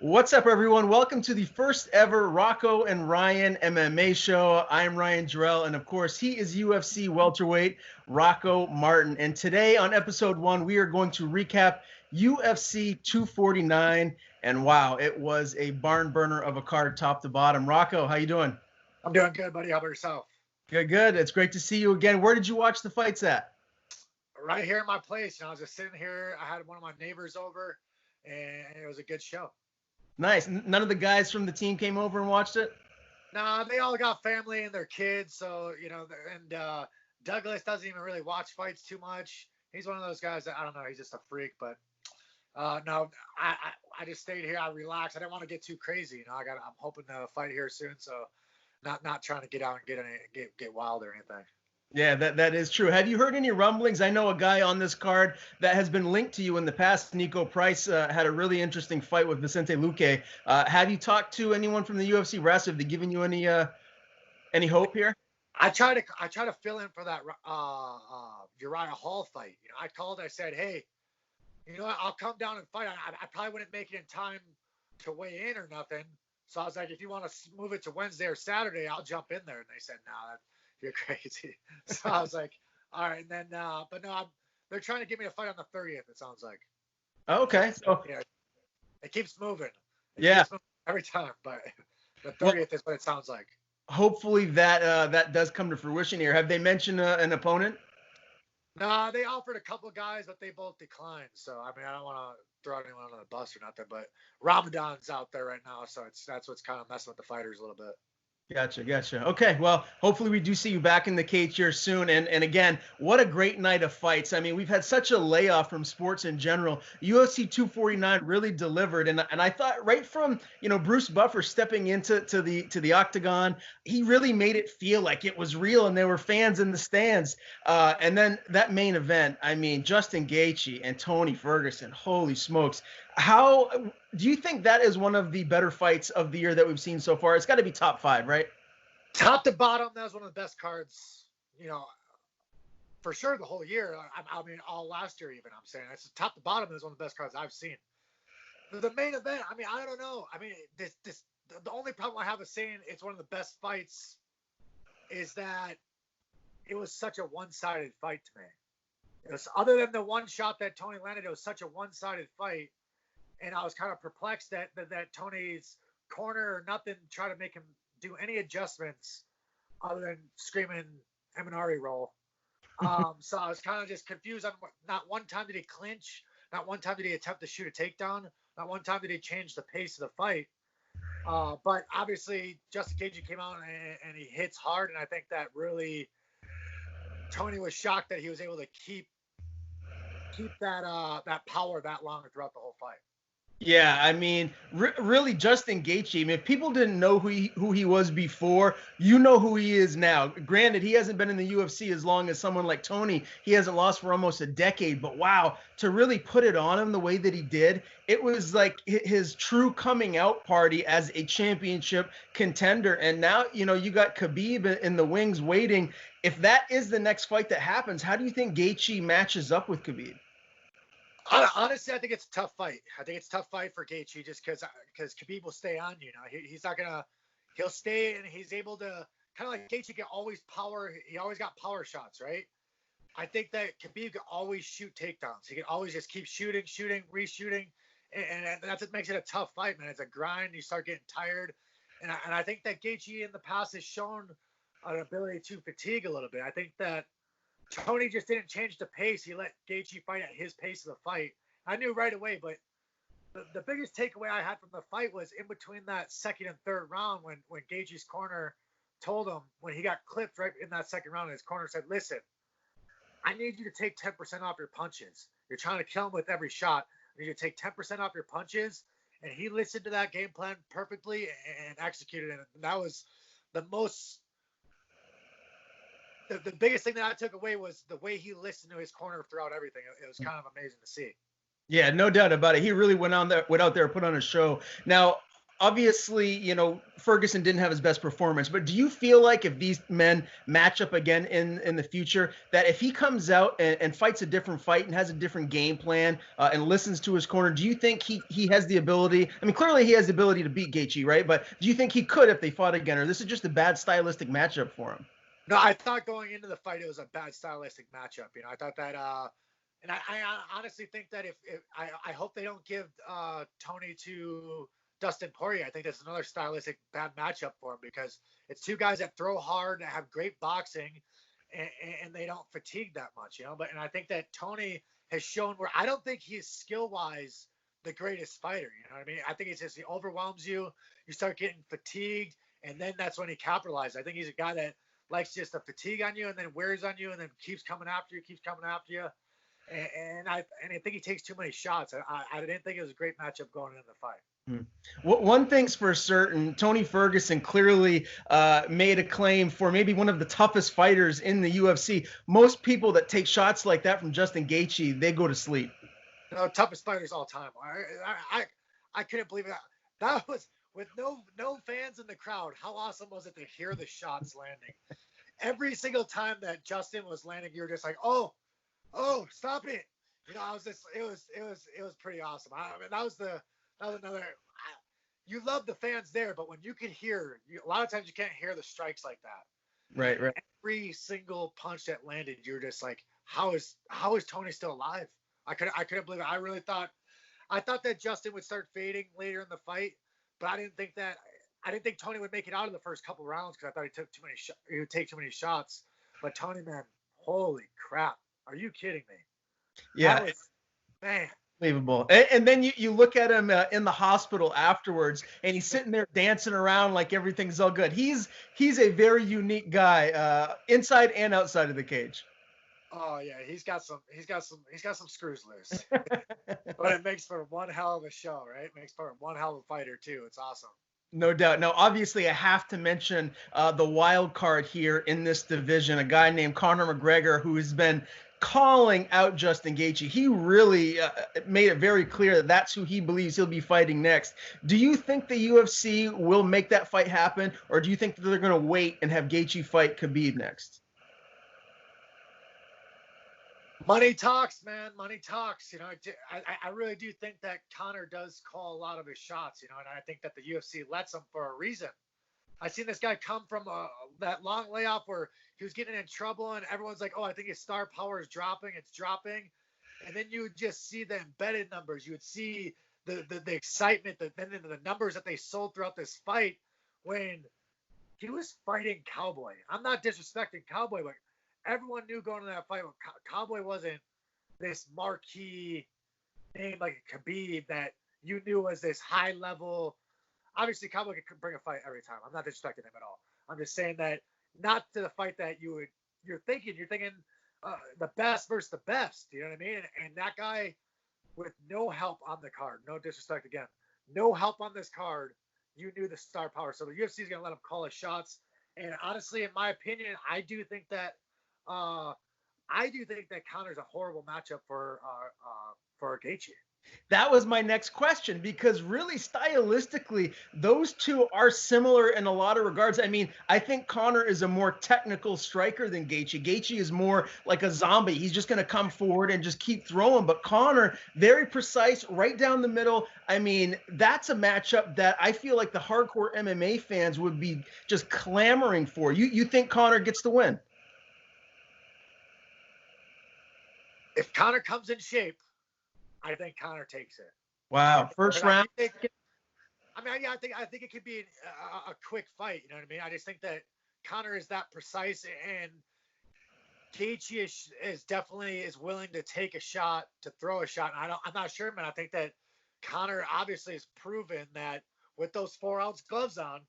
What's up, everyone? Welcome to the first ever Rocco and Ryan MMA show. I'm Ryan Jarrell, and of course, he is UFC Welterweight Rocco Martin. And today on episode 1, we are going to recap UFC 249. And wow, it was a barn burner of a card, top to bottom. Rocco, how you doing? I'm doing good, buddy. How about yourself? Good, good. It's great to see you again. Where did you watch the fights at? Right here in my place. I was just sitting here. I had one of my neighbors over, and it was a good show. Nice. None of the guys from the team came over and watched it? Nah, they all got family and their kids, so and Douglas doesn't even really watch fights too much. He's one of those guys that I don't know. He's just a freak, but no, I just stayed here. I relaxed. I didn't want to get too crazy. I'm hoping to fight here soon, so not trying to get out and get wild or anything. Yeah, that is true. Have you heard any rumblings? I know a guy on this card that has been linked to you in the past. Nico Price had a really interesting fight with Vicente Luque. Have you talked to anyone from the UFC rest? Have they given you any hope here? I try to fill in for that Uriah Hall fight. I called. I said, hey, what? I'll come down and fight. I probably wouldn't make it in time to weigh in or nothing. So I was like, if you want to move it to Wednesday or Saturday, I'll jump in there. And they said, no, you're crazy. So I was like, all right. And then, but no, they're trying to get me to fight on the 30th. It sounds like. Okay. So yeah, it keeps moving. Keeps moving every time, but the 30th is what it sounds like. Hopefully that does come to fruition here. Have they mentioned an opponent? No, they offered a couple of guys, but they both declined. So I mean, I don't want to throw anyone under the bus or nothing, but Ramadan's out there right now, so that's what's kind of messing with the fighters a little bit. Gotcha. Okay, well, hopefully we do see you back in the cage here soon. And again, what a great night of fights. I mean, we've had such a layoff from sports in general. UFC 249 really delivered, and I thought right from Bruce Buffer stepping into the octagon, he really made it feel like it was real, and there were fans in the stands. And then that main event, I mean, Justin Gaethje and Tony Ferguson, holy smokes! How do you think that is one of the better fights of the year that we've seen so far? It's got to be top 5, right? Top to bottom, that was one of the best cards, for sure the whole year. I mean, all last year even. I'm saying it's top to bottom is one of the best cards I've seen. The main event, I mean, I don't know. I mean, the only problem I have with saying it's one of the best fights is that it was such a one-sided fight to me. It was, other than the one shot that Tony landed, it was such a one-sided fight. And I was kind of perplexed that Tony's corner or nothing tried to make him do any adjustments other than screaming Eminari roll. So I was kind of just confused on not one time did he clinch, not one time did he attempt to shoot a takedown, not one time did he change the pace of the fight. But obviously Justin Gaethje came out and he hits hard, and I think that really Tony was shocked that he was able to keep that power that long throughout the whole fight. Yeah, I mean, really, Justin Gaethje. I mean, if people didn't know who he was before, you know who he is now. Granted, he hasn't been in the UFC as long as someone like Tony. He hasn't lost for almost a decade. But wow, to really put it on him the way that he did, it was like his true coming out party as a championship contender. And now, you got Khabib in the wings waiting. If that is the next fight that happens, how do you think Gaethje matches up with Khabib? Honestly, I think it's a tough fight. I think it's a tough fight for Gaethje just because Khabib will stay on you. He's not gonna. He'll stay and he's able to kind of like Gaethje can always power. He always got power shots, right? I think that Khabib can always shoot takedowns. He can always just keep shooting, reshooting, and that's what makes it a tough fight, man. It's a grind. You start getting tired, and I think that Gaethje in the past has shown an ability to fatigue a little bit. I think that Tony just didn't change the pace. He let Gaethje fight at his pace of the fight. I knew right away, but the biggest takeaway I had from the fight was in between that second and third round when Gaethje's corner told him, when he got clipped right in that second round, his corner said, listen, I need you to take 10% off your punches. You're trying to kill him with every shot. I need you to take 10% off your punches. And he listened to that game plan perfectly and executed it. And that was the most... The biggest thing that I took away was the way he listened to his corner throughout everything. It was kind of amazing to see. Yeah, no doubt about it. He really went out there, put on a show. Now, obviously, Ferguson didn't have his best performance, but do you feel like if these men match up again in the future, that if he comes out and fights a different fight and has a different game plan and listens to his corner, do you think he has the ability? I mean, clearly he has the ability to beat Gaethje, right? But do you think he could if they fought again, or this is just a bad stylistic matchup for him? No, I thought going into the fight it was a bad stylistic matchup. I thought that, and I honestly think that if I hope they don't give Tony to Dustin Poirier. I think that's another stylistic bad matchup for him because it's two guys that throw hard and have great boxing, and they don't fatigue that much, But I think that Tony has shown where I don't think he's skill wise the greatest fighter. You know what I mean? I think it's just he overwhelms you. You start getting fatigued, and then that's when he capitalizes. I think he's a guy that likes just to fatigue on you and then wears on you and then keeps coming after you. And I think he takes too many shots. I didn't think it was a great matchup going into the fight. One thing's for certain, Tony Ferguson clearly made a claim for maybe one of the toughest fighters in the UFC. Most people that take shots like that from Justin Gaethje, they go to sleep. Toughest fighters all time. I couldn't believe it. That was with no fans in the crowd. How awesome was it to hear the shots landing? Every single time that Justin was landing, you were just like, oh, stop it. I was just, it was pretty awesome. I mean, that was another, you love the fans there, but when you can hear, a lot of times you can't hear the strikes like that. Right. Every single punch that landed, you're just like, how is Tony still alive? I couldn't believe it. I thought that Justin would start fading later in the fight, but I didn't think Tony would make it out of the first couple rounds because I thought he would take too many shots. But Tony, man, holy crap. Are you kidding me? Yeah. Man. Unbelievable. And then you look at him in the hospital afterwards, and he's sitting there dancing around like everything's all good. He's a very unique guy, inside and outside of the cage. Oh yeah, he's got some screws loose. But it makes for one hell of a show, right? It makes for one hell of a fighter too. It's awesome. No doubt. Now, obviously, I have to mention the wild card here in this division, a guy named Conor McGregor, who has been calling out Justin Gaethje. He really made it very clear that that's who he believes he'll be fighting next. Do you think the UFC will make that fight happen, or do you think that they're going to wait and have Gaethje fight Khabib next? Money talks, man. Money talks. I really do think that Conor does call a lot of his shots, and I think that the UFC lets him for a reason. I've seen this guy come from that long layoff where he was getting in trouble and everyone's like, oh, I think his star power is dropping. It's dropping. And then you would just see the embedded numbers. You would see the excitement, the numbers that they sold throughout this fight when he was fighting Cowboy. I'm not disrespecting Cowboy, but everyone knew going into that fight, Cowboy wasn't this marquee name like Khabib that you knew was this high level. Obviously, Cowboy could bring a fight every time. I'm not disrespecting him at all. I'm just saying that not to the fight that you're thinking the best versus the best. You know what I mean? And that guy with no help on the card, no disrespect again, no help on this card, you knew the star power. So the UFC is going to let him call his shots. And honestly, in my opinion, I do think that Conor's a horrible matchup for Gaethje. That was my next question, because really stylistically, those two are similar in a lot of regards. I mean, I think Conor is a more technical striker than Gaethje. Gaethje is more like a zombie. He's just going to come forward and just keep throwing. But Conor, very precise, right down the middle. I mean, that's a matchup that I feel like the hardcore MMA fans would be just clamoring for. You think Conor gets the win? If Conor comes in shape, I think Conor takes it. Wow, first round. I think it could be a quick fight. You know what I mean? I just think that Conor is that precise, and Gaethje is definitely willing to take a shot, to throw a shot. And I'm not sure, man. I think that Conor obviously has proven that with those 4-ounce gloves on,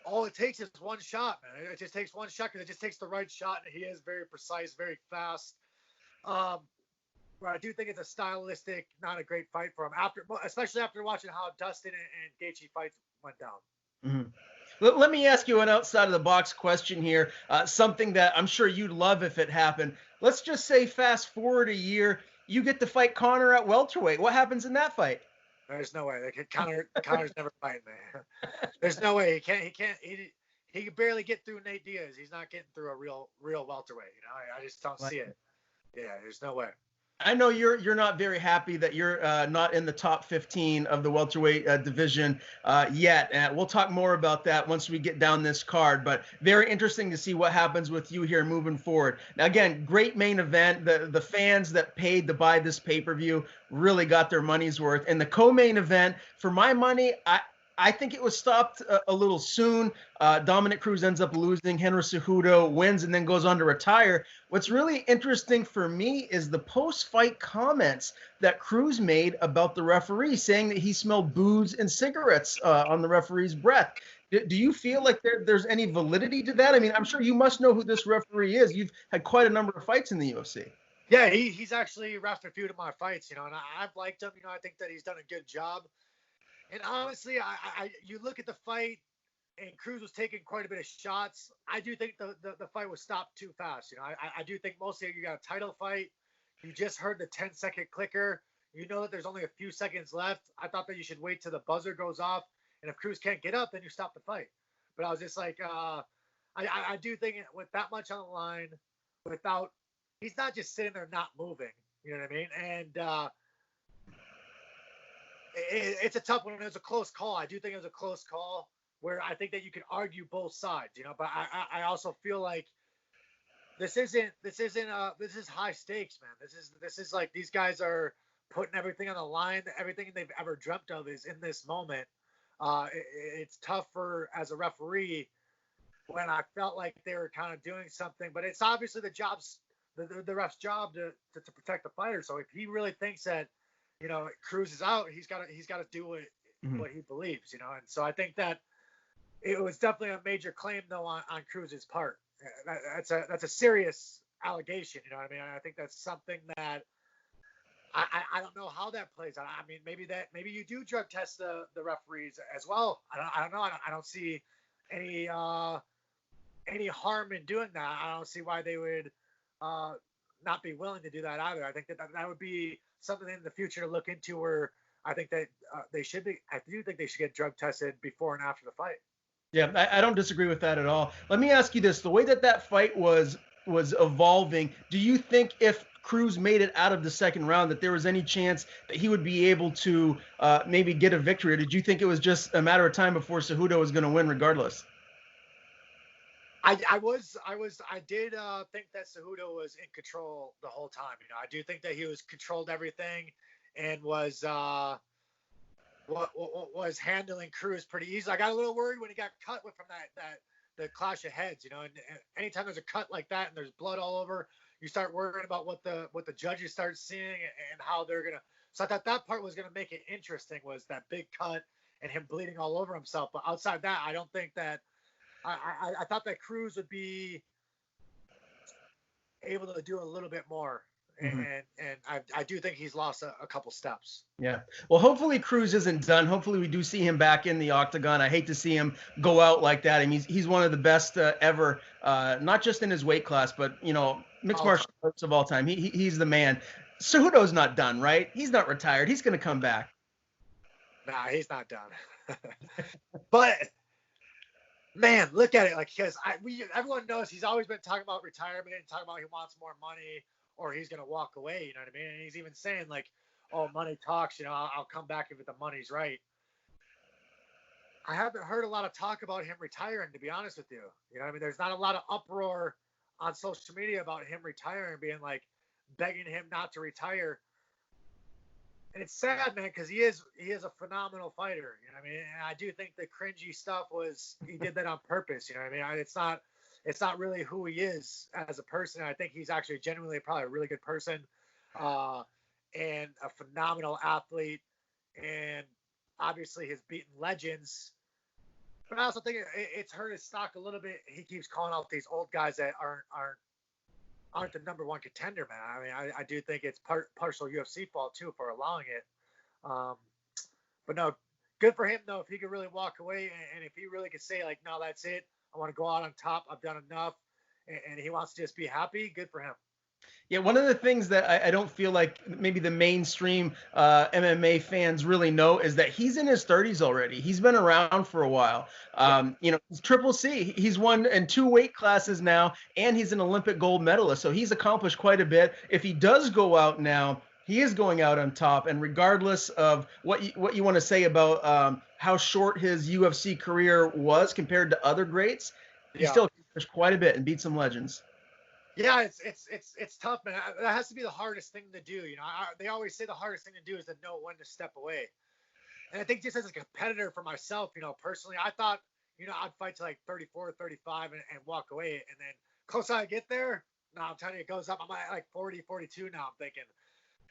all it takes is one shot, man. It just takes one shot because it just takes the right shot, and he is very precise, very fast. But I do think it's a stylistic, not a great fight for him, especially after watching how Dustin and Gaethje fights went down. Mm-hmm. Let me ask you an outside of the box question here, something that I'm sure you'd love if it happened. Let's just say fast forward a year, you get to fight Conor at welterweight. What happens in that fight? There's no way. Like, Conor's never fighting, man. There's no way. He can barely get through Nate Diaz. He's not getting through a real welterweight. You know, I just don't see it. Yeah, there's no way. I know you're not very happy that you're not in the top 15 of the welterweight division yet. And we'll talk more about that once we get down this card. But very interesting to see what happens with you here moving forward. Now, again, great main event. The fans that paid to buy this pay-per-view really got their money's worth. And the co-main event, for my money, I think it was stopped a little soon. Dominick Cruz ends up losing. Henry Cejudo wins and then goes on to retire. What's really interesting for me is the post-fight comments that Cruz made about the referee, saying that he smelled booze and cigarettes on the referee's breath. Do you feel like there's any validity to that? I mean, I'm sure you must know who this referee is. You've had quite a number of fights in the UFC. Yeah, he's actually reffed a few of my fights, you know, and I've liked him. You know, I think that he's done a good job. And honestly, you look at the fight, and Cruz was taking quite a bit of shots. I do think the fight was stopped too fast. You know, I do think mostly you got a title fight. You just heard the 10-second clicker. You know that there's only a few seconds left. I thought that you should wait till the buzzer goes off. And if Cruz can't get up, then you stop the fight. But I was just like, I do think with that much on the line, he's not just sitting there not moving. You know what I mean? And it's a tough one. It was a close call. I do think it was a close call where I think that you could argue both sides, you know, but I also feel like this is high stakes, man. This is like these guys are putting everything on the line. Everything they've ever dreamt of is in this moment. It's tough as a referee when I felt like they were kind of doing something, but it's obviously the ref's job to protect the fighter. So if he really thinks that, you know, Cruz is out, he's got to do what he believes, you know. And so I think that it was definitely a major claim though on Cruz's part. That's a serious allegation, you know what I mean? I think that's something that I don't know how that plays out. I mean, maybe you do drug test the referees as well. I don't know. I don't see any harm in doing that. I don't see why they would not be willing to do that either. I think that would be something in the future to look into, where I think that they should be. I do think they should get drug tested before and after the fight. Yeah, I don't disagree with that at all. Let me ask you this: the way that fight was evolving, do you think if Cruz made it out of the second round, that there was any chance that he would be able to maybe get a victory? Or did you think it was just a matter of time before Cejudo was going to win regardless? I did think that Cejudo was in control the whole time. You know, I do think that he was controlled everything and was handling Cruz pretty easily. I got a little worried when he got cut from the clash of heads. You know, and anytime there's a cut like that and there's blood all over, you start worrying about what the judges start seeing and how they're gonna. So I thought that part was gonna make it interesting, was that big cut and him bleeding all over himself. But outside that, I don't think that. I thought that Cruz would be able to do a little bit more. And I do think he's lost a couple steps. Yeah. Well, hopefully Cruz isn't done. Hopefully we do see him back in the octagon. I hate to see him go out like that. I mean, he's one of the best ever, not just in his weight class, but, you know, mixed martial arts of all time. He's the man. Cejudo's not done, right? He's not retired. He's going to come back. Nah, he's not done. But man, look at it, like, because everyone knows he's always been talking about retirement and talking about he wants more money or he's gonna walk away. You know what I mean? And he's even saying like, "Oh, money talks. You know, I'll come back if the money's right." I haven't heard a lot of talk about him retiring, to be honest with you. You know what I mean? There's not a lot of uproar on social media about him retiring, being like begging him not to retire. And it's sad, man, because he is a phenomenal fighter. You know what I mean? And I do think the cringy stuff he did that on purpose. You know what I mean? It's not really who he is as a person. I think he's actually genuinely probably a really good person and a phenomenal athlete. And obviously has beaten legends. But I also think it's hurt his stock a little bit. He keeps calling out these old guys that aren't the number one contender, man. I mean, I do think it's partial UFC fault too for allowing it. But no, good for him though. If he could really walk away and if he really could say like, no, that's it. I want to go out on top. I've done enough. And he wants to just be happy. Good for him. Yeah, one of the things that I don't feel like maybe the mainstream MMA fans really know is that he's in his 30s already. He's been around for a while. Yeah. He's Triple C. He's won in 2 weight classes now, and he's an Olympic gold medalist. So he's accomplished quite a bit. If he does go out now, he is going out on top. And regardless of what you want to say about how short his UFC career was compared to other greats, he Yeah. still accomplished quite a bit and beat some legends. Yeah, it's tough, man. That has to be the hardest thing to do. They always say the hardest thing to do is to know when to step away. And I think just as a competitor for myself, personally, I thought, I'd fight to like 34, 35 and walk away. And then closer I get there, no, I'm telling you, it goes up. I'm at like 40, 42 now. I'm thinking,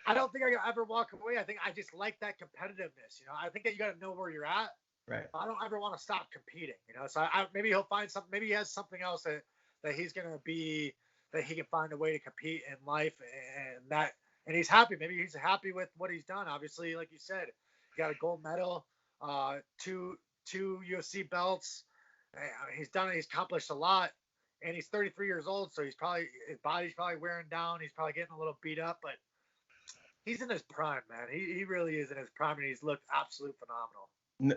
I don't think I can ever walk away. I think I just like that competitiveness. I think that you got to know where you're at. Right. I don't ever want to stop competing. So maybe he'll find something. Maybe he has something else that he's going to be, that he can find a way to compete in life, and he's happy. Maybe he's happy with what he's done. Obviously, like you said, he got a gold medal, two UFC belts. He's done it. He's accomplished a lot, and he's 33 years old, so his body's probably wearing down. He's probably getting a little beat up, but he's in his prime, man. He really is in his prime, and he's looked absolutely phenomenal.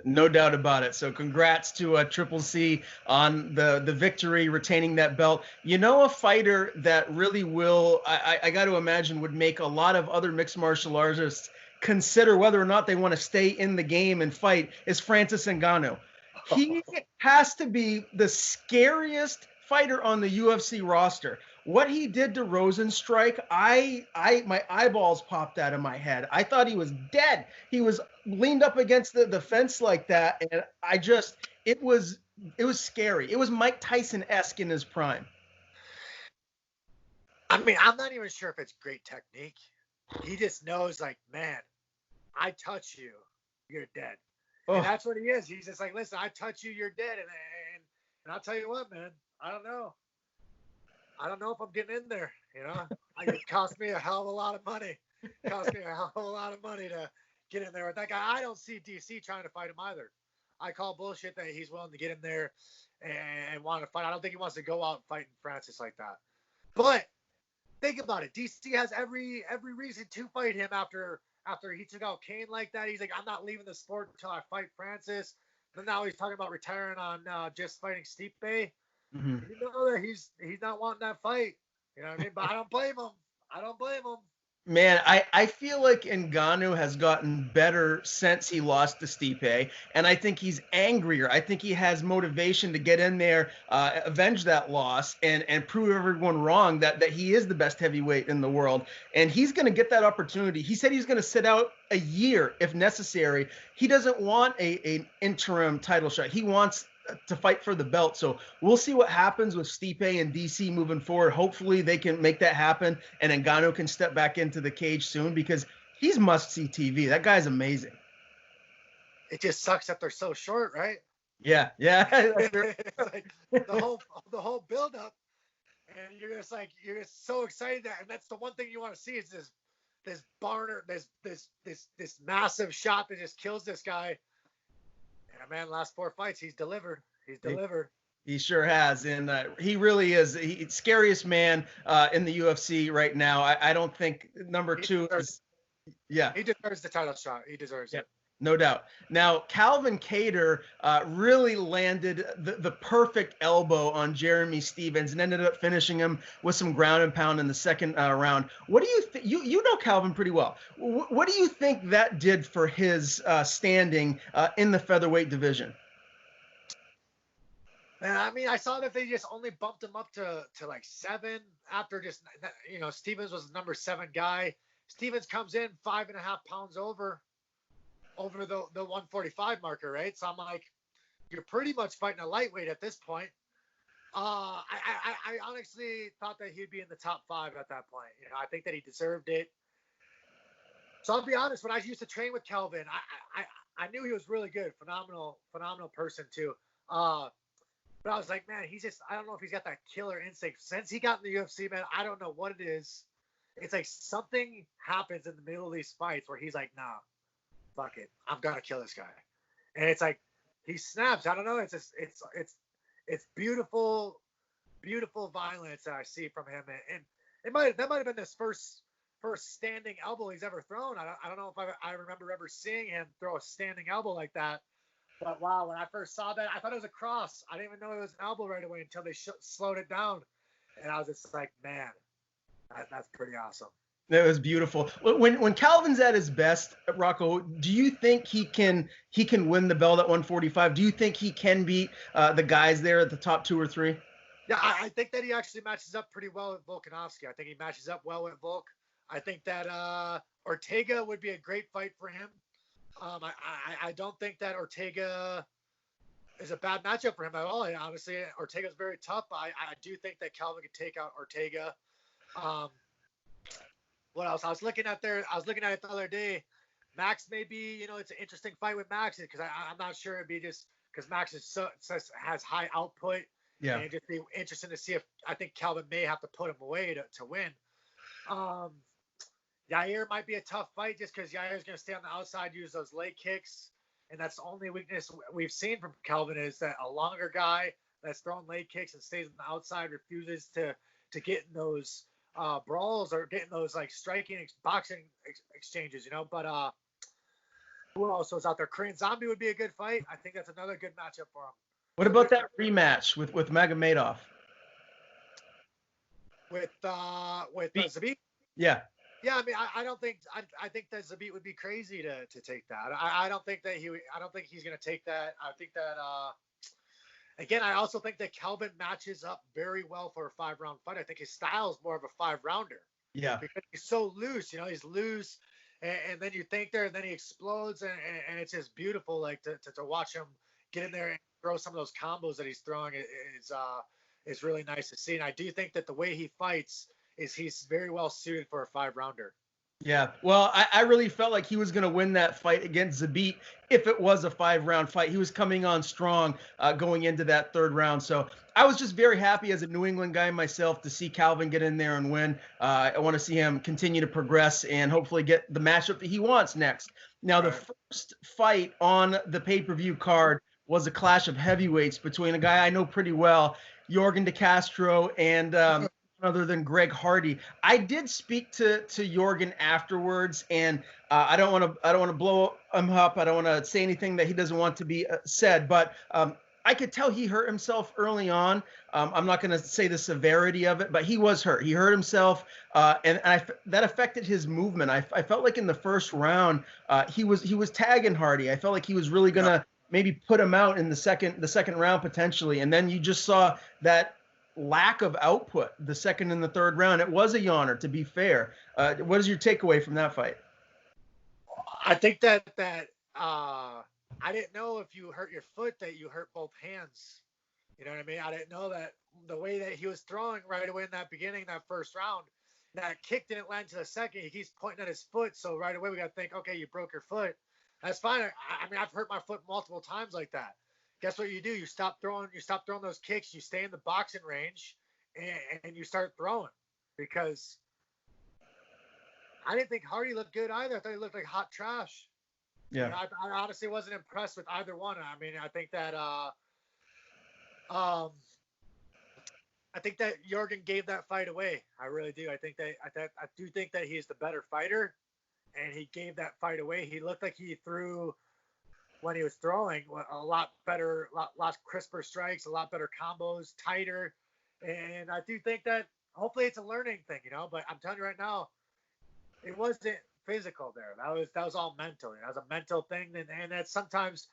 No doubt about it. So congrats to Triple C on the victory, retaining that belt. A fighter that really will, I got to imagine, would make a lot of other mixed martial artists consider whether or not they want to stay in the game and fight is Francis Ngannou. He has to be the scariest fighter on the UFC roster. What he did to Rosenstrike, my eyeballs popped out of my head. I thought he was dead. He was leaned up against the fence like that, and it was scary. It was Mike Tyson-esque in his prime. I mean, I'm not even sure if it's great technique. He just knows, like, man, I touch you, you're dead. Oh. And that's what he is. He's just like, listen, I touch you, you're dead. And I'll tell you what, man, I don't know if I'm getting in there. It cost me a hell of a lot of money. It cost me a hell of a lot of money to get in there with that guy. I don't see DC trying to fight him either. I call bullshit that he's willing to get in there and want to fight. I don't think he wants to go out fighting Francis like that. But think about it. DC has every reason to fight him after he took out Kane like that. He's like, I'm not leaving the sport until I fight Francis. But now he's talking about retiring on just fighting Stipe. Mm-hmm. You know that he's not wanting that fight. You know what I mean? But I don't blame him. Man, I feel like Ngannou has gotten better since he lost to Stipe, and I think he's angrier. I think he has motivation to get in there, avenge that loss, and prove everyone wrong that he is the best heavyweight in the world. And he's going to get that opportunity. He said he's going to sit out a year if necessary. He doesn't want an interim title shot. He wants to fight for the belt. So we'll see what happens with Stipe and DC moving forward. Hopefully they can make that happen and Ngannou can step back into the cage soon because he's must-see TV. That guy's amazing. It just sucks that they're so short, right? Yeah. Like the whole build-up, and you're just so excited and that's the one thing you want to see is this barner, this massive shot that just kills this guy. And man, last 4 fights, he's delivered. He sure has, and he really is the scariest man in the UFC right now. I don't think number 2 is. Yeah, he deserves the title shot. He deserves it. No doubt. Now, Calvin Kattar really landed the perfect elbow on Jeremy Stephens and ended up finishing him with some ground and pound in the second round. What do you think? You know Calvin pretty well. What do you think that did for his standing in the featherweight division? Man, I mean, I saw that they just only bumped him up to like 7 after just, Stephens was the number 7 guy. Stephens comes in 5.5 pounds over the 145 marker, right? So I'm like, you're pretty much fighting a lightweight at this point. I honestly thought that he'd be in the top 5 at that point. I think that he deserved it. So I'll be honest, when I used to train with Calvin, I knew he was really good, phenomenal person too. But I was like, man, I don't know if he's got that killer instinct. Since he got in the UFC, man, I don't know what it is. It's like something happens in the middle of these fights where he's like, nah, fuck it, I'm gonna kill this guy. And it's like he snaps. I don't know. It's beautiful violence that I see from him. And that might have been his first standing elbow he's ever thrown. I don't know if I remember ever seeing him throw a standing elbow like that. But wow, when I first saw that, I thought it was a cross. I didn't even know it was an elbow right away until they slowed it down, and I was just like, man, that's pretty awesome. That was beautiful. When Calvin's at his best, Rocco, do you think he can win the belt at 145? Do you think he can beat the guys there at the top 2 or 3? Yeah, I think that he actually matches up pretty well with Volkanovski. I think he matches up well with Volk. I think that Ortega would be a great fight for him. I don't think that Ortega is a bad matchup for him at all. Honestly, Ortega's very tough. I do think that Calvin could take out Ortega. What else? I was looking at it the other day. Max may be, it's an interesting fight with Max because I'm not sure it'd be just because Max has high output. Yeah. And it'd just be interesting to see if I think Calvin may have to put him away to win. Yair might be a tough fight just because Yair's going to stay on the outside, use those leg kicks. And that's the only weakness we've seen from Calvin is that a longer guy that's throwing leg kicks and stays on the outside refuses to get in those brawls or get in those like striking boxing exchanges, But who else was out there? Korean Zombie would be a good fight. I think that's another good matchup for him. What about that rematch with Magomedov? With Zabit? Yeah. Yeah, I mean, I think that Zabit would be crazy to take that. I don't think he's going to take that. I think that again, I also think that Calvin matches up very well for a 5-round fight. I think his style is more of a 5-rounder. Yeah. Because he's so loose, he's loose, and then you think there, and then he explodes, and it's just beautiful, like to watch him get in there and throw some of those combos that he's throwing is really nice to see. And I do think that the way he fights is he's very well suited for a 5-rounder. Yeah, well, I really felt like he was going to win that fight against Zabit if it was a 5-round fight. He was coming on strong going into that 3rd round. So I was just very happy as a New England guy myself to see Calvin get in there and win. I want to see him continue to progress and hopefully get the matchup that he wants next. Now, the first fight on the pay-per-view card was a clash of heavyweights between a guy I know pretty well, Yorgan De Castro, and other than Greg Hardy. I did speak to Yorgan afterwards, and I don't want to blow him up. I don't want to say anything that he doesn't want to be said, but I could tell he hurt himself early on. I'm not going to say the severity of it, but he was hurt. He hurt himself, and that affected his movement. I felt like in the first round, he was tagging Hardy. I felt like he was really going to maybe put him out in the second round potentially, and then you just saw that lack of output the 2nd and the 3rd round. It was a yawner, to be fair. What is your takeaway from that fight? I think that I didn't know if you hurt your foot that you hurt both hands. You know what I mean? I didn't know that the way that he was throwing right away in that beginning, that first round, that kick didn't land to the second. He keeps pointing at his foot. So right away we got to think, okay, you broke your foot. That's fine. I mean, I've hurt my foot multiple times like that. Guess what you do? You stop throwing those kicks. You stay in the boxing range, and you start throwing. Because I didn't think Hardy looked good either. I thought he looked like hot trash. Yeah. I honestly wasn't impressed with either one. I mean, I think that I think that Yorgan gave that fight away. I really do. I do think that he's the better fighter, and he gave that fight away. He looked like he threw. When he was throwing, a lot better, lot crisper strikes, a lot better combos, tighter. And I do think that hopefully it's a learning thing, but I'm telling you right now, it wasn't physical there. That was all mental. That was a mental thing. And that's sometimes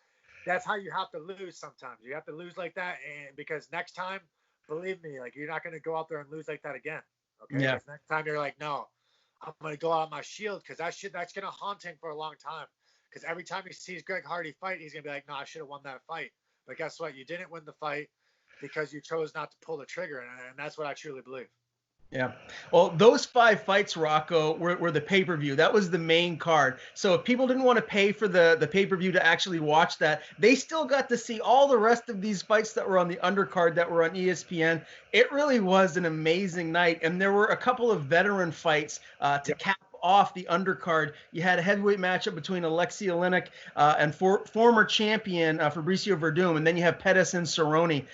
that's how you have to lose sometimes. You have to lose like that. And because next time, believe me, like you're not going to go out there and lose like that again. Okay. Yeah. Next time you're like, no, I'm going to go out on my shield because that's going to haunt him for a long time. Because every time he sees Greg Hardy fight, he's going to be like, no, I should have won that fight. But guess what? You didn't win the fight because you chose not to pull the trigger. And that's what I truly believe. Yeah. Well, those 5 fights, Rocco, were the pay-per-view. That was the main card. So if people didn't want to pay for the pay-per-view to actually watch that, they still got to see all the rest of these fights that were on the undercard that were on ESPN. It really was an amazing night. And there were a couple of veteran fights to cap off the undercard, you had a heavyweight matchup between Alexei Oleinik and former champion Fabricio Verdum, and then you have Pettis and Cerrone.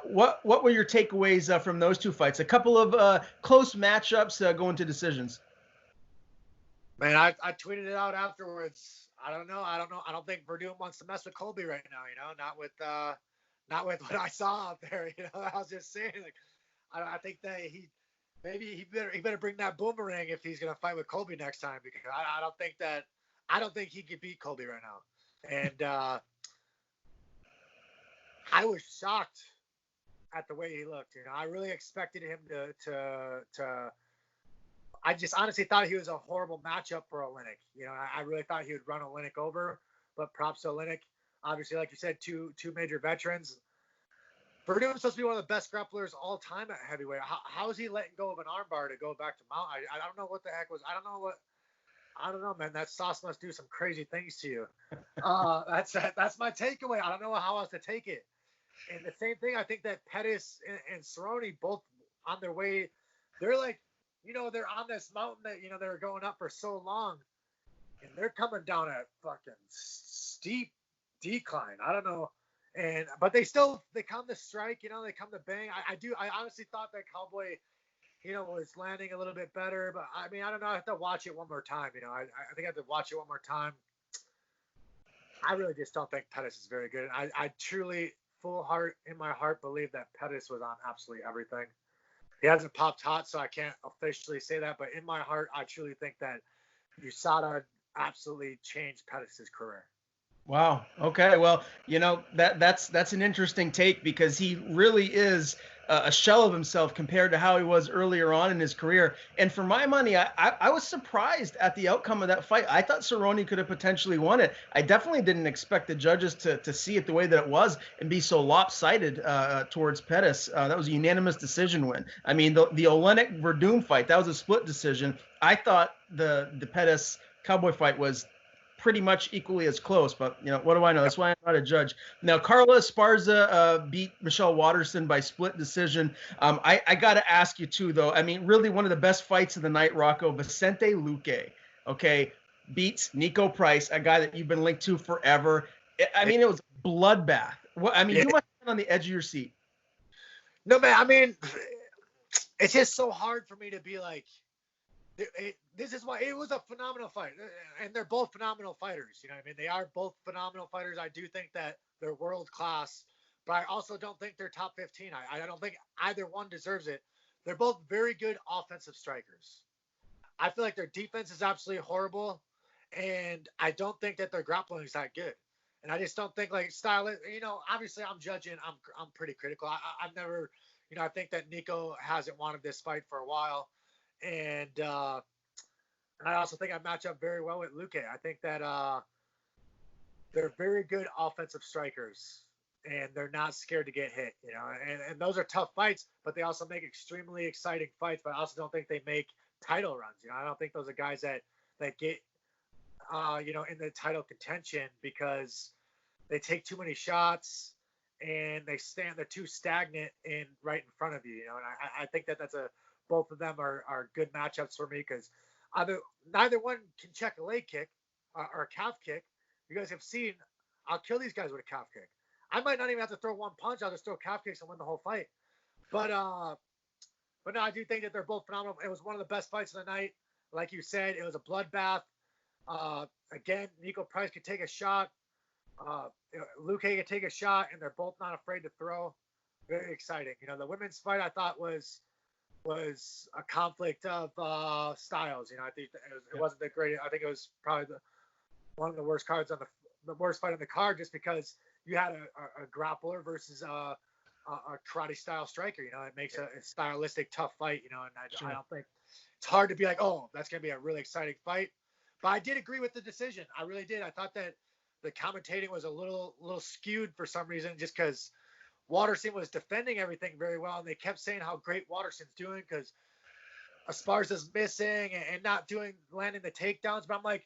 What were your takeaways from those two fights? A couple of close matchups going to decisions. Man, I tweeted it out afterwards. I don't know. I don't think Verdum wants to mess with Colby right now. Not with what I saw out there. I was just saying, like, I think that he better bring that boomerang if he's gonna fight with Colby next time, because I don't think he could beat Colby right now. And I was shocked at the way he looked. I really expected him to. I just honestly thought he was a horrible matchup for Oleinik. I really thought he would run Oleinik over, but props to Oleinik. Obviously, like you said, two major veterans. Verdum's supposed to be one of the best grapplers all time at heavyweight. How is he letting go of an armbar to go back to mount? I don't know what the heck was. I don't know, man. That sauce must do some crazy things to you. That's my takeaway. I don't know how else to take it. And the same thing, I think that Pettis and Cerrone, both on their way, they're like, they're on this mountain that, they're going up for so long, and they're coming down a fucking steep decline. I don't know. But they come to strike, they come to bang. I honestly thought that Cowboy, was landing a little bit better, but I mean, I don't know. I have to watch it one more time. I think I have to watch it one more time. I really just don't think Pettis is very good. I truly, in my heart, believe that Pettis was on absolutely everything. He hasn't popped hot, so I can't officially say that, but in my heart, I truly think that USADA absolutely changed Pettis' career. Wow. Okay. Well, that's an interesting take, because he really is a shell of himself compared to how he was earlier on in his career. And for my money, I was surprised at the outcome of that fight. I thought Cerrone could have potentially won it. I definitely didn't expect the judges to see it the way that it was and be so lopsided towards Pettis. That was a unanimous decision win. I mean, the Oleinik Verdum fight, that was a split decision. I thought the Pettis Cowboy fight was pretty much equally as close, but what do I know? That's why I'm not a judge. Now, Carla Esparza beat Michelle Waterson by split decision. I got to ask you too, though. I mean, really one of the best fights of the night, Rocco. Vicente Luque, okay, beats Nico Price, a guy that you've been linked to forever. I mean, it was a bloodbath. You must have been on the edge of your seat. No, man. I mean, it's just so hard for me to be like, this is why it was a phenomenal fight, and they're both phenomenal fighters. I mean, they are both phenomenal fighters. I do think that they're world class, but I also don't think they're top 15. I don't think either one deserves it. They're both very good offensive strikers. I feel like their defense is absolutely horrible, and I don't think that their grappling is that good. And I just don't think, like, style. Obviously I'm judging. I'm pretty critical. I've never, I think that Nico hasn't wanted this fight for a while. And I also think I match up very well with Luque. I think that they're very good offensive strikers, and they're not scared to get hit. And those are tough fights, but they also make extremely exciting fights. But I also don't think they make title runs. I don't think those are guys that get in the title contention because they take too many shots and they're too stagnant right in front of you. And I think that's both of them are good matchups for me, because neither one can check a leg kick or a calf kick. You guys have seen, I'll kill these guys with a calf kick. I might not even have to throw one punch. I'll just throw calf kicks and win the whole fight. But no, I do think that they're both phenomenal. It was one of the best fights of the night. Like you said, it was a bloodbath. Again, Nico Price could take a shot. Luque could take a shot, and they're both not afraid to throw. Very exciting. The women's fight I thought was a conflict of styles. I think it wasn't the great. I think it was probably one of the worst cards on the worst fight on the card, just because you had a grappler versus a karate style striker. It makes a stylistic tough fight. And I don't think it's hard to be like, oh, that's gonna be a really exciting fight. But I did agree with the decision. I really did. I thought that the commentating was a little skewed for some reason, just because Waterson was defending everything very well, and they kept saying how great Waterson's doing because Esparza's missing and not landing the takedowns. But I'm like,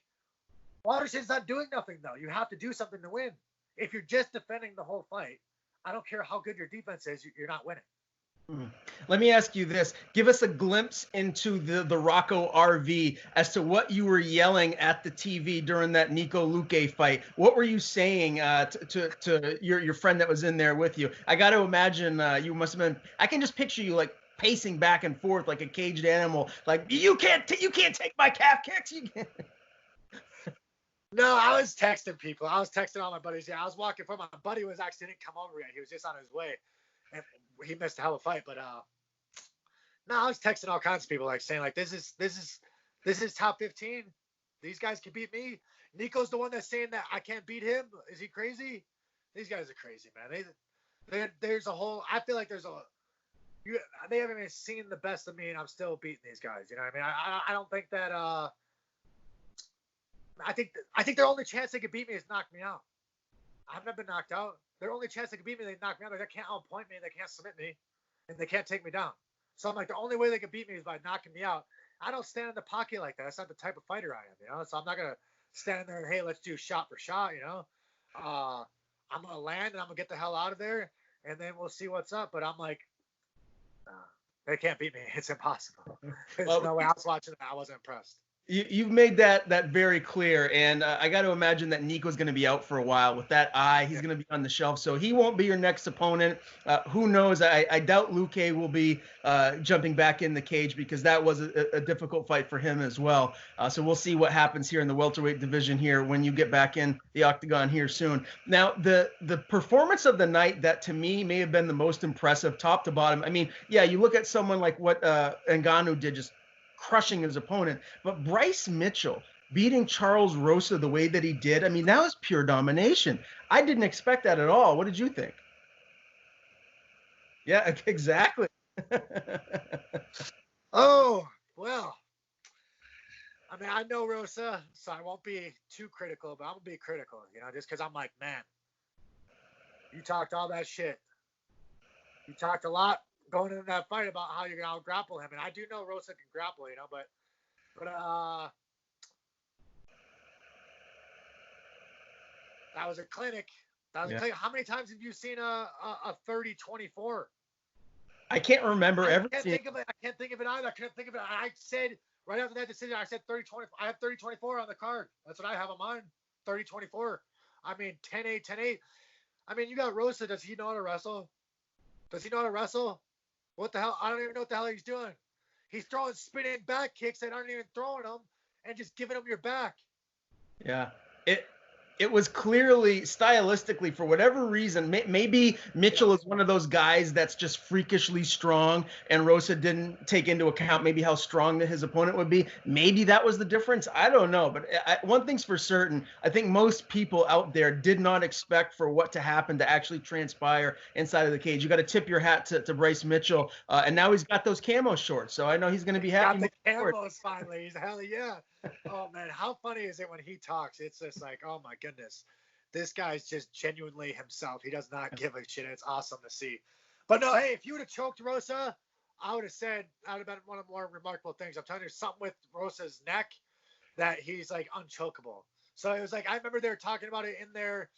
Waterson's not doing nothing, though. You have to do something to win. If you're just defending the whole fight, I don't care how good your defense is, you're not winning. Mm. Let me ask you this. Give us a glimpse into the Rocco RV as to what you were yelling at the TV during that Nico Luque fight. What were you saying to your friend that was in there with you? I got to imagine you must have been. I can just picture you like pacing back and forth like a caged animal. Like you can't take my calf kicks. You can't. No, I was texting people. I was texting all my buddies. Yeah, I was walking from my buddy was actually didn't come over yet. He was just on his way, and he missed a hell of a fight. But no, I was texting all kinds of people, like saying like this is top 15. These guys can beat me. Nico's the one that's saying that I can't beat him. Is he crazy? These guys are crazy, man. There's a whole. I feel like they haven't even seen the best of me, and I'm still beating these guys. You know what I mean? I don't think that. I think their only chance they could beat me is knock me out. I've never been knocked out. Their only chance they could beat me, they knock me out. They can't outpoint me, they can't submit me, and they can't take me down. So I'm like, the only way they could beat me is by knocking me out. I don't stand in the pocket like that. That's not the type of fighter I am, So I'm not gonna stand there and hey, let's do shot for shot, I'm gonna land and I'm gonna get the hell out of there, and then we'll see what's up. But I'm like, they can't beat me. It's impossible. There's no way. I was watching it. I wasn't impressed. You've made that very clear, and I got to imagine that Nico's going to be out for a while with that eye. He's going to be on the shelf, so he won't be your next opponent. Who knows? I doubt Luque will be jumping back in the cage because that was a difficult fight for him as well. So we'll see what happens here in the welterweight division here when you get back in the octagon here soon. Now, the performance of the night that to me may have been the most impressive, top to bottom. I mean, yeah, you look at someone like what Ngannou did, just crushing his opponent. But Bryce Mitchell beating Charles Rosa the way that he did, I mean, that was pure domination. I didn't expect that at all. What did you think? Yeah, exactly. Oh, well. I mean, I know Rosa, so I won't be too critical, but I'm going to be critical, just because I'm like, man, you talked all that shit. You talked a lot going into that fight about how you're going to grapple him. And I do know Rosa can grapple, but that was a clinic. That was a clinic. How many times have you seen a 30-24? I can't remember ever seeing it. I can't think of it either. I can't think of it. I said right after that decision, I said 30-24. I have 30-24 on the card. That's what I have on mine. 30-24. I mean, 10-8, 10-8. I mean, you got Rosa. Does he know how to wrestle? What the hell? I don't even know what the hell he's doing. He's throwing spinning back kicks that aren't even throwing them and just giving them your back. Yeah. It was clearly stylistically, for whatever reason, maybe Mitchell is one of those guys that's just freakishly strong, and Rosa didn't take into account maybe how strong his opponent would be. Maybe that was the difference. I don't know. But one thing's for certain, I think most people out there did not expect for what to happen to actually transpire inside of the cage. You got to tip your hat to Bryce Mitchell. And now he's got those camo shorts, so I know he's going to be happy. Got the camos finally. He's hell yeah. Oh, man, how funny is it when he talks? It's just like, oh, my goodness. This guy's just genuinely himself. He does not give a shit. It's awesome to see. But, no, hey, if you would have choked Rosa, I would have said that would have been one of the more remarkable things. I'm telling you, something with Rosa's neck that he's, like, unchokable. So it was like, I remember they were talking about it in there,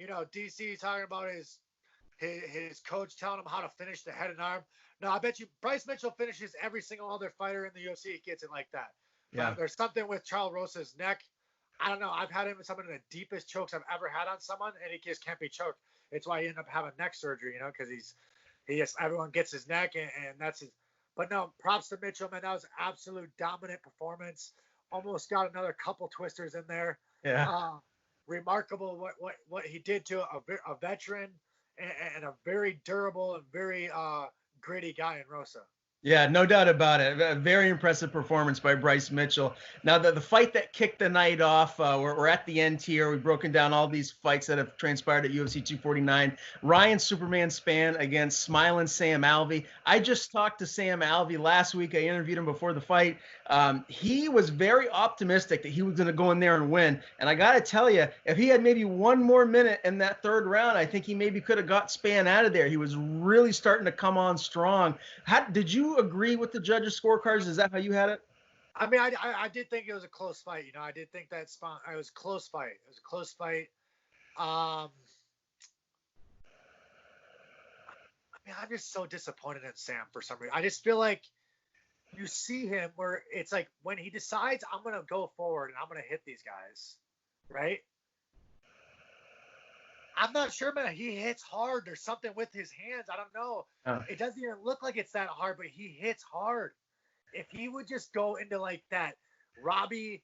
DC talking about his coach telling him how to finish the head and arm. No, I bet you Bryce Mitchell finishes every single other fighter in the UFC. He gets it like that. Yeah. But there's something with Charles Rosa's neck. I don't know. I've had him in some of the deepest chokes I've ever had on someone, and he just can't be choked. It's why he ended up having neck surgery, because everyone gets his neck, and that's his. But no, props to Mitchell, man. That was an absolute dominant performance. Almost got another couple twisters in there. Yeah. Remarkable what he did to a veteran and a very durable and very gritty guy in Rosa. Yeah, no doubt about it. A very impressive performance by Bryce Mitchell. Now, the fight that kicked the night off, we're at the end here. We've broken down all these fights that have transpired at UFC 249. Ryan Superman Spann against Smiling Sam Alvey. I just talked to Sam Alvey last week. I interviewed him before the fight. He was very optimistic that he was going to go in there and win. And I got to tell you, if he had maybe one more minute in that third round, I think he maybe could have got Spann out of there. He was really starting to come on strong. Did you agree with the judges' scorecards? Is that how you had it? I mean, I did think it was a close fight. I did think that it was a close fight. It was a close fight. man, I'm just so disappointed in Sam for some reason. I just feel like you see him where it's like when he decides I'm gonna go forward and I'm gonna hit these guys, right? I'm not sure, man. He hits hard. There's something with his hands. I don't know. It doesn't even look like it's that hard, but he hits hard. If he would just go into like that Robbie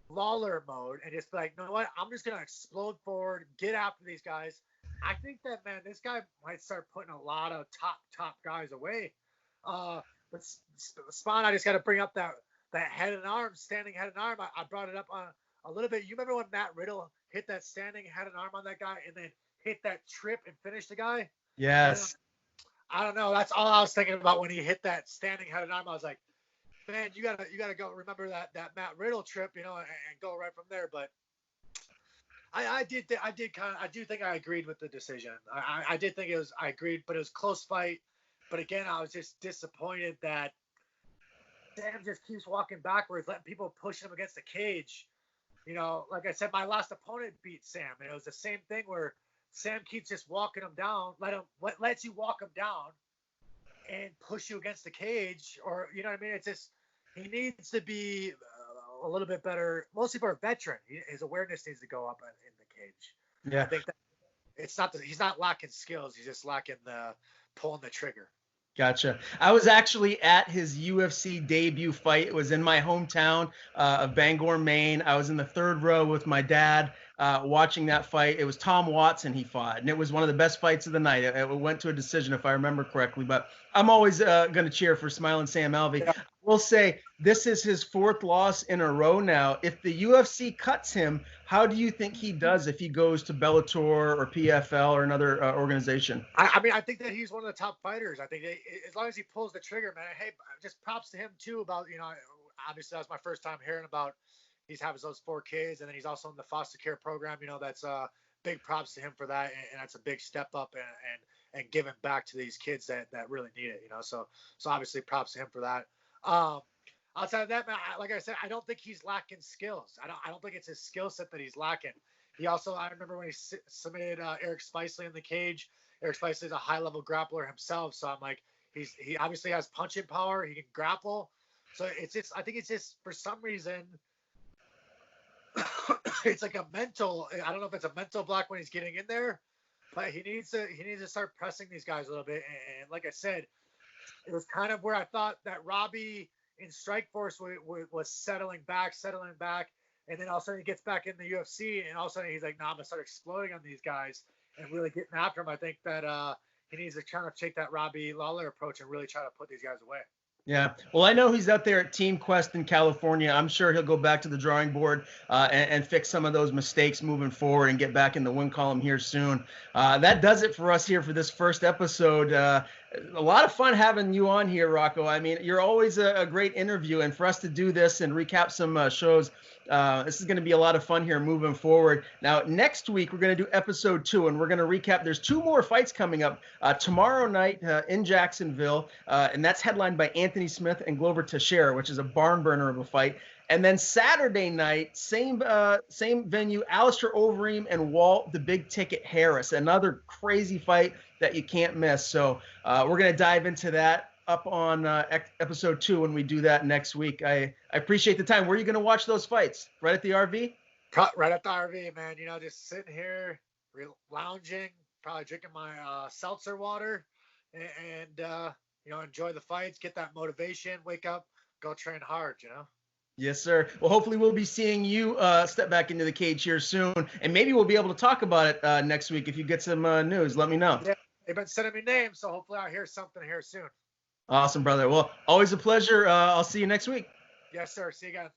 Lawler mode and just be like, you know what? I'm just gonna explode forward, get after these guys. I think that, man, this guy might start putting a lot of top guys away. But Spann, I just got to bring up that head and arm, standing head and arm. I brought it up on a little bit. You remember when Matt Riddle hit that standing head and arm on that guy and then hit that trip and finished the guy? Yes. I don't know. That's all I was thinking about when he hit that standing head and arm. I was like, man, you gotta go remember that Matt Riddle trip, and go right from there. But I do think I agreed with the decision. I did think I agreed, but it was a close fight. But again, I was just disappointed that Sam just keeps walking backwards, letting people push him against the cage. Like I said, my last opponent beat Sam, and it was the same thing where Sam keeps just walking him down, lets you walk him down and push you against the cage, or you know what I mean? It's just he needs to be a little bit better, mostly for a veteran. His awareness needs to go up in the cage. Yeah, I think that it's not that he's not lacking skills; he's just lacking the pulling the trigger. Gotcha. I was actually at his UFC debut fight. It was in my hometown of Bangor, Maine. I was in the third row with my dad watching that fight. It was Tom Watson he fought, and it was one of the best fights of the night. It went to a decision, if I remember correctly, but I'm always going to cheer for Smiling Sam Alvey. Yeah. We'll say this is his fourth loss in a row now. If the UFC cuts him, how do you think he does if he goes to Bellator or PFL or another organization? I mean, I think that he's one of the top fighters. I think as long as he pulls the trigger, man, hey, just props to him too about, obviously that was my first time hearing about he's having those 4 kids, and then he's also in the foster care program. That's big props to him for that, and that's a big step up and giving back to these kids that really need it. So obviously props to him for that. Outside of that, man, like I said, I don't think he's lacking skills. I don't think it's his skill set that he's lacking. He also, I remember when he submitted Eric Spicely in the cage. Eric Spicely is a high-level grappler himself, so I'm like, he obviously has punching power. He can grapple. So I think it's just for some reason, it's like a mental. I don't know if it's a mental block when he's getting in there, but he needs to start pressing these guys a little bit. And like I said, it was kind of where I thought that Robbie in Strikeforce was settling back, and then all of a sudden he gets back in the UFC, and all of a sudden he's like, I'm gonna start exploding on these guys and really getting after him. I think that he needs to kind of take that Robbie Lawler approach and really try to put these guys away. Yeah. Well, I know he's out there at Team Quest in California. I'm sure he'll go back to the drawing board and fix some of those mistakes moving forward and get back in the win column here soon. That does it for us here for this first episode. A lot of fun having you on here, Rocco. I mean, you're always a great interview, and for us to do this and recap some shows, this is going to be a lot of fun here moving forward. Now, next week, we're going to do episode 2, and we're going to recap. There's 2 more fights coming up tomorrow night in Jacksonville, and that's headlined by Anthony Smith and Glover Teixeira, which is a barn burner of a fight. And then Saturday night, same venue, Alistair Overeem and Walt the Big Ticket Harris, another crazy fight that you can't miss. So we're going to dive into that up on episode 2 when we do that next week. I appreciate the time. Where are you going to watch those fights? Right at the RV? Right at the RV, man. Just sitting here, lounging, probably drinking my seltzer water, and enjoy the fights, get that motivation, wake up, go train hard, Yes, sir. Well, hopefully we'll be seeing you step back into the cage here soon, and maybe we'll be able to talk about it next week. If you get some news, let me know. Yeah, they've been sending me names, so hopefully I'll hear something here soon. Awesome, brother. Well, always a pleasure. I'll see you next week. Yes, sir. See you again.